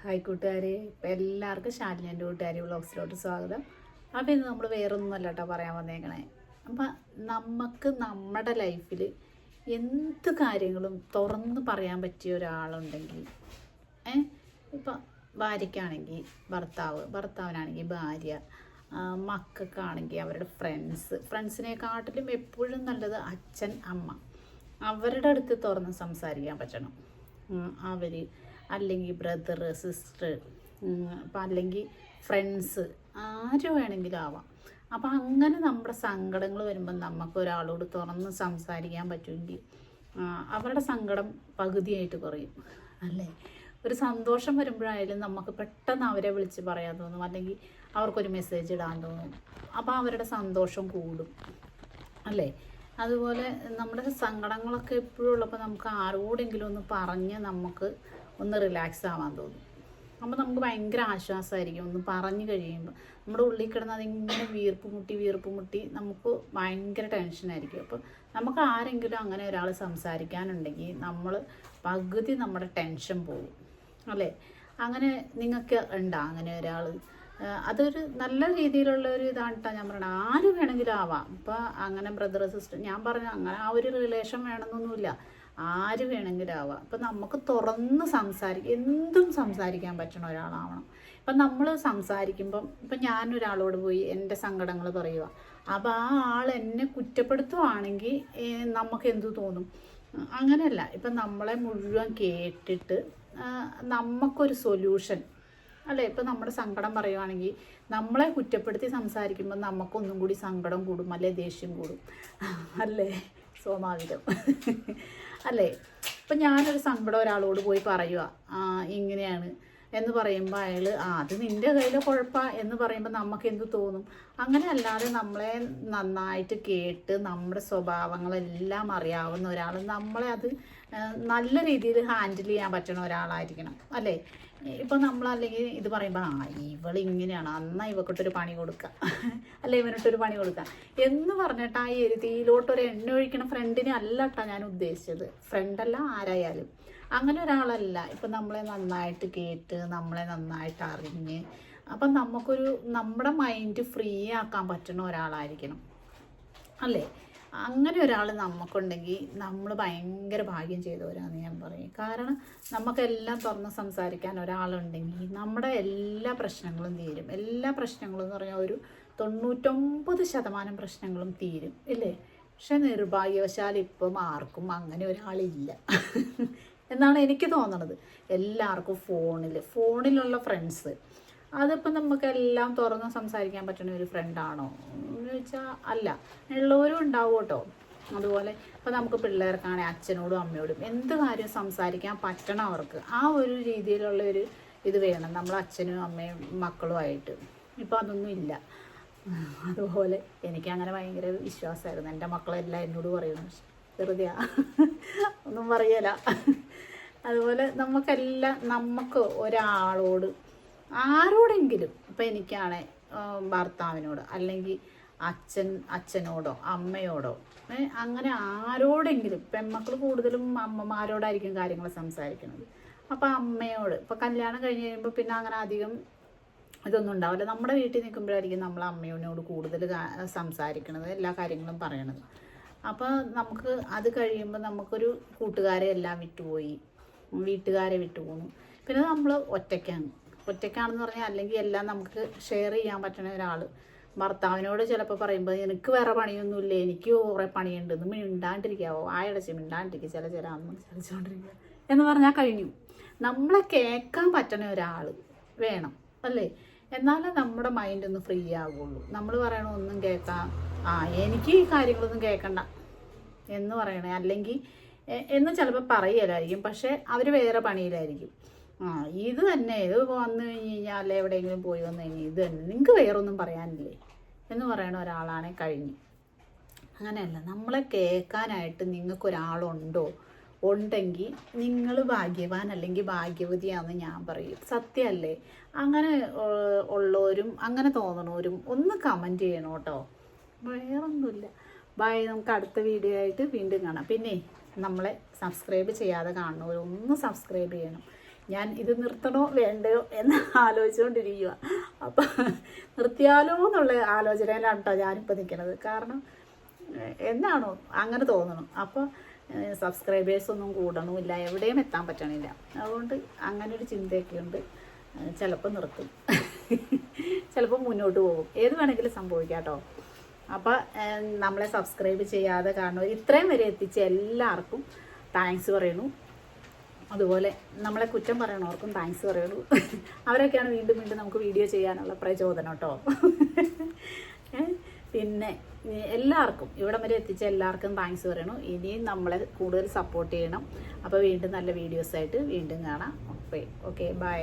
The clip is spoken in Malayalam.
ഹായ് കൂട്ടുകാരെ, ഇപ്പം എല്ലാവർക്കും ഷാലിൻ്റെ കൂട്ടുകാരി വ്ളോഗ്സിലോട്ട് സ്വാഗതം. അപ്പോൾ ഇന്ന് നമ്മൾ വേറൊന്നുമല്ല കേട്ടോ പറയാൻ വന്നേക്കണേ. അപ്പം നമുക്ക് നമ്മുടെ ലൈഫിൽ എന്ത് കാര്യങ്ങളും തുറന്ന് പറയാൻ പറ്റിയ ഒരാളുണ്ടെങ്കിൽ, ഇപ്പം ഭാര്യയ്ക്കാണെങ്കിൽ ഭർത്താവിനാണെങ്കിൽ ഭാര്യ, മക്കൾക്കാണെങ്കിൽ അവരുടെ ഫ്രണ്ട്സിനെക്കാട്ടിലും എപ്പോഴും നല്ലത് അച്ഛൻ അമ്മ. അവരുടെ അടുത്ത് തുറന്ന് സംസാരിക്കാൻ പറ്റണം. അവർ അല്ലെങ്കിൽ ബ്രദർ സിസ്റ്റർ, അപ്പം അല്ലെങ്കിൽ ഫ്രണ്ട്സ്, ആര് വേണമെങ്കിലും ആവാം. അപ്പം അങ്ങനെ നമ്മുടെ സങ്കടങ്ങൾ വരുമ്പം നമുക്ക് ഒരാളോട് തുറന്ന് സംസാരിക്കാൻ പറ്റുമെങ്കിൽ അവരുടെ സങ്കടം പകുതിയായിട്ട് കുറയും, അല്ലേ? ഒരു സന്തോഷം വരുമ്പോഴായാലും നമുക്ക് പെട്ടെന്ന് അവരെ വിളിച്ച് പറയാൻ തോന്നും, അല്ലെങ്കിൽ അവർക്കൊരു മെസ്സേജ് ഇടാൻ തോന്നും. അപ്പോൾ അവരുടെ സന്തോഷം കൂടും, അല്ലേ? അതുപോലെ നമ്മുടെ സങ്കടങ്ങളൊക്കെ എപ്പോഴും ഉള്ളപ്പോൾ നമുക്ക് ആരോടെങ്കിലും ഒന്ന് പറഞ്ഞ് നമുക്ക് ഒന്ന് റിലാക്സ് ആവാൻ തോന്നും. അപ്പോൾ നമുക്ക് ഭയങ്കര ആശ്വാസമായിരിക്കും. ഒന്ന് പറഞ്ഞു കഴിയുമ്പോൾ നമ്മുടെ ഉള്ളിൽ കിടന്ന് അതിങ്ങനെ വീർപ്പ് മുട്ടി നമുക്ക് ഭയങ്കര ടെൻഷനായിരിക്കും. അപ്പോൾ നമുക്ക് ആരെങ്കിലും അങ്ങനെ ഒരാൾ സംസാരിക്കാനുണ്ടെങ്കിൽ നമ്മൾ പകുതി നമ്മുടെ ടെൻഷൻ പോകും, അല്ലേ? അങ്ങനെ നിങ്ങൾക്ക് ഉണ്ടോ അങ്ങനെ ഒരാൾ? അതൊരു നല്ല രീതിയിലുള്ള ഒരു ഇതാണ് കേട്ടോ. ഞാൻ പറയണത് ആര് വേണമെങ്കിലും ആവാം. ഇപ്പോൾ അങ്ങനെ ബ്രദർ സിസ്റ്റർ, ഞാൻ പറഞ്ഞു അങ്ങനെ ആ ഒരു റിലേഷൻ വേണമെന്നൊന്നുമില്ല, ആര് വേണമെങ്കിലും ആവാം. ഇപ്പം നമുക്ക് തുറന്ന് എന്തും സംസാരിക്കാൻ പറ്റണ ഒരാളാവണം. ഇപ്പം നമ്മൾ സംസാരിക്കുമ്പം ഇപ്പം ഞാനൊരാളോട് പോയി എൻ്റെ സങ്കടങ്ങൾ പറയുക, അപ്പോൾ ആ ആൾ എന്നെ കുറ്റപ്പെടുത്തുവാണെങ്കിൽ നമുക്ക് എന്തു തോന്നും? അങ്ങനെയല്ല. ഇപ്പം നമ്മളെ മുഴുവൻ കേട്ടിട്ട് നമുക്കൊരു സൊല്യൂഷൻ, അല്ലേ? ഇപ്പം നമ്മുടെ സങ്കടം പറയുവാണെങ്കിൽ നമ്മളെ കുറ്റപ്പെടുത്തി സംസാരിക്കുമ്പോൾ നമുക്കൊന്നും കൂടി സങ്കടം കൂടും, അല്ലേ? ദേഷ്യം കൂടും, അല്ലേ? സ്വാഭാവികം, അല്ലേ? ഇപ്പം ഞാനൊരു സങ്കടം ഒരാളോട് പോയി പറയുക, ഇങ്ങനെയാണ് എന്ന് പറയുമ്പോൾ അയാൾ അത് നിൻ്റെ കയ്യിലെ കുഴപ്പമാണ് എന്ന് പറയുമ്പോൾ നമുക്ക് എന്ത് തോന്നും? അങ്ങനെ അല്ലാതെ നമ്മളെ നന്നായിട്ട് കേട്ട് നമ്മുടെ സ്വഭാവങ്ങളെല്ലാം അറിയാവുന്ന ഒരാൾ, നമ്മളെ അത് നല്ല രീതിയിൽ ഹാൻഡിൽ ചെയ്യാൻ പറ്റുന്ന ഒരാളായിരിക്കണം, അല്ലേ? ഇപ്പം നമ്മളല്ലെങ്കിൽ ഇത് പറയുമ്പോൾ ഇവളിങ്ങനെയാണ്, എന്നാൽ ഇവക്കിട്ടൊരു പണി കൊടുക്കുക, അല്ലെ ഇവനിട്ടൊരു പണി കൊടുക്കുക എന്ന് പറഞ്ഞിട്ട് ആ എരുതിയിലോട്ടൊരു എണ്ണ ഒഴിക്കണ ഫ്രണ്ടിനെ അല്ല കേട്ടോ ഞാൻ ഉദ്ദേശിച്ചത്. ഫ്രണ്ടല്ല, ആരായാലും അങ്ങനെ ഒരാളല്ല. ഇപ്പം നമ്മളെ നന്നായിട്ട് കേട്ട് നമ്മളെ നന്നായിട്ട് അറിഞ്ഞ് അപ്പം നമ്മുടെ മൈൻഡ് ഫ്രീ ആക്കാൻ പറ്റുന്ന ഒരാളായിരിക്കണം, അല്ലേ? അങ്ങനെ ഒരാൾ നമുക്കുണ്ടെങ്കിൽ നമ്മൾ ഭയങ്കര ഭാഗ്യം ചെയ്തവരാന്ന് ഞാൻ പറയും. കാരണം നമുക്കെല്ലാം തുറന്ന് സംസാരിക്കാൻ ഒരാളുണ്ടെങ്കിൽ നമ്മുടെ എല്ലാ പ്രശ്നങ്ങളും തീരും. എല്ലാ പ്രശ്നങ്ങളും എന്ന് പറഞ്ഞാൽ ഒരു 99% പ്രശ്നങ്ങളും തീരും, ഇല്ലേ? പക്ഷെ നിർഭാഗ്യവശാൽ ഇപ്പം ആർക്കും അങ്ങനെ ഒരാളില്ല എന്നാണ് എനിക്ക് തോന്നണത്. എല്ലാവർക്കും ഫോണിലുള്ള ഫ്രണ്ട്സ്, അതിപ്പം നമുക്കെല്ലാം തുറന്ന് സംസാരിക്കാൻ പറ്റുന്ന ഒരു ഫ്രണ്ടാണോ എന്ന് ചോദിച്ചാൽ അല്ല. ഉള്ളവരും ഉണ്ടാവും കേട്ടോ. അതുപോലെ ഇപ്പം നമുക്ക് പിള്ളേർക്കാണെങ്കിൽ അച്ഛനോടും അമ്മയോടും എന്ത് കാര്യം സംസാരിക്കാൻ പറ്റണം അവർക്ക്. ആ ഒരു രീതിയിലുള്ള ഒരു ഇത് വേണം നമ്മൾ അച്ഛനും അമ്മയും മക്കളുമായിട്ട്. ഇപ്പം അതൊന്നും ഇല്ല. അതുപോലെ എനിക്കങ്ങനെ ഭയങ്കര വിശ്വാസമായിരുന്നു. എൻ്റെ മക്കളെല്ലാം എന്നോട് പറയുന്നു, വെറുതെ ഒന്നും പറയല. അതുപോലെ നമുക്ക് ഒരാളോട് ആരോടെങ്കിലും, ഇപ്പം എനിക്കാണെ ഭർത്താവിനോട് അല്ലെങ്കിൽ അച്ഛനോടോ അമ്മയോടോ അങ്ങനെ ആരോടെങ്കിലും, പെൺമക്കൾ കൂടുതലും അമ്മമാരോടായിരിക്കും കാര്യങ്ങൾ സംസാരിക്കുന്നത്. അപ്പം അമ്മയോട് ഇപ്പം കല്യാണം കഴിഞ്ഞ് കഴിയുമ്പോൾ പിന്നെ അങ്ങനെ അധികം ഇതൊന്നും ഉണ്ടാവില്ല. നമ്മുടെ വീട്ടിൽ നിൽക്കുമ്പോഴായിരിക്കും നമ്മൾ അമ്മയോട് കൂടുതൽ സംസാരിക്കണത്, എല്ലാ കാര്യങ്ങളും പറയണത്. അപ്പോൾ നമുക്ക് അത് കഴിയുമ്പോൾ നമുക്കൊരു കൂട്ടുകാരെ എല്ലാം വിട്ടുപോയി, വീട്ടുകാരെ വിട്ടുപോകുന്നു. പിന്നെ നമ്മൾ ഒറ്റയ്ക്കാണെന്ന് പറഞ്ഞാൽ അല്ലെങ്കിൽ എല്ലാം നമുക്ക് ഷെയർ ചെയ്യാൻ പറ്റുന്ന ഒരാൾ. ഭർത്താവിനോട് ചിലപ്പോൾ പറയുമ്പോൾ എനിക്ക് വേറെ പണിയൊന്നുമില്ല, എനിക്ക് കുറേ പണിയുണ്ട്, ഒന്ന് മിണ്ടാണ്ടിരിക്കാവോ, ആയടച്ച് മിണ്ടാണ്ടിരിക്കുക, ചില അന്ന് ചലിച്ചുകൊണ്ടിരിക്കുക എന്ന് പറഞ്ഞാൽ കഴിഞ്ഞു. നമ്മളെ കേൾക്കാൻ പറ്റുന്ന ഒരാൾ വേണം, അല്ലേ? എന്നാലേ നമ്മുടെ മൈൻഡ് ഒന്ന് ഫ്രീ ആകുള്ളൂ. നമ്മൾ പറയണൊന്നും കേൾക്കാം, എനിക്ക് ഈ കാര്യങ്ങളൊന്നും കേൾക്കണ്ട എന്ന് പറയണേ, അല്ലെങ്കിൽ എന്ന് ചിലപ്പോൾ പറയലായിരിക്കും, പക്ഷേ അവർ വേറെ പണിയിലായിരിക്കും. ഇത് തന്നെ, ഇത് വന്നു കഴിഞ്ഞ് കഴിഞ്ഞാൽ അല്ലെ എവിടെയെങ്കിലും പോയി വന്നു കഴിഞ്ഞാൽ ഇത് തന്നെ, നിങ്ങൾക്ക് വേറൊന്നും പറയാനില്ലേ എന്ന് പറയണ ഒരാളാണെ കഴിഞ്ഞു. അങ്ങനെയല്ല, നമ്മളെ കേൾക്കാനായിട്ട് ഉണ്ടെങ്കിൽ നിങ്ങൾ ഭാഗ്യവാൻ അല്ലെങ്കിൽ ഭാഗ്യവതിയാണെന്ന് ഞാൻ പറയും. സത്യമല്ലേ? അങ്ങനെ ഉള്ളവരും അങ്ങനെ തോന്നണവരും ഒന്ന് കമൻറ്റ് ചെയ്യണം കേട്ടോ. വേറൊന്നുമില്ല. ബൈ. നമുക്ക് അടുത്ത വീഡിയോ ആയിട്ട് വീണ്ടും കാണാം. പിന്നെ നമ്മളെ സബ്സ്ക്രൈബ് ചെയ്യാതെ കാണുന്നവരൊന്ന് സബ്സ്ക്രൈബ് ചെയ്യണം. ഞാൻ ഇത് നിർത്തണോ വേണ്ടയോ എന്ന് ആലോചിച്ചുകൊണ്ടിരിക്കുക. അപ്പം നിർത്തിയാലോ എന്നുള്ള ആലോചനയിലാണ് കേട്ടോ ഞാനിപ്പോൾ നിൽക്കുന്നത്. കാരണം എന്താണോ അങ്ങനെ തോന്നണം. അപ്പോൾ സബ്സ്ക്രൈബേഴ്സൊന്നും കൂടണമില്ല, എവിടെയും എത്താൻ പറ്റണില്ല. അതുകൊണ്ട് അങ്ങനെ ഒരു ചിന്തയൊക്കെ ഉണ്ട്. ചിലപ്പോൾ നിർത്തും, ചിലപ്പോൾ മുന്നോട്ട് പോകും, ഏത് വേണമെങ്കിലും സംഭവിക്കാം കേട്ടോ. അപ്പോൾ നമ്മളെ സബ്സ്ക്രൈബ് ചെയ്യാതെ കാണുന്നവർ ഇത്രയും വരെ എത്തിച്ച എല്ലാവർക്കും താങ്ക്സ് പറയണു. അതുപോലെ നമ്മളെ കുറ്റം പറയണവർക്കും താങ്ക്സ് പറയണു. അവരൊക്കെയാണ് വീണ്ടും വീണ്ടും നമുക്ക് വീഡിയോ ചെയ്യാനുള്ള പ്രചോദനം കേട്ടോ. പിന്നെ എല്ലാവർക്കും ഇവിടം വരെ എത്തിച്ച എല്ലാവർക്കും താങ്ക്സ് പറയണു. ഇനിയും നമ്മളെ കൂടുതൽ സപ്പോർട്ട് ചെയ്യണം. അപ്പോൾ വീണ്ടും നല്ല വീഡിയോസായിട്ട് വീണ്ടും കാണാം. Okay bye.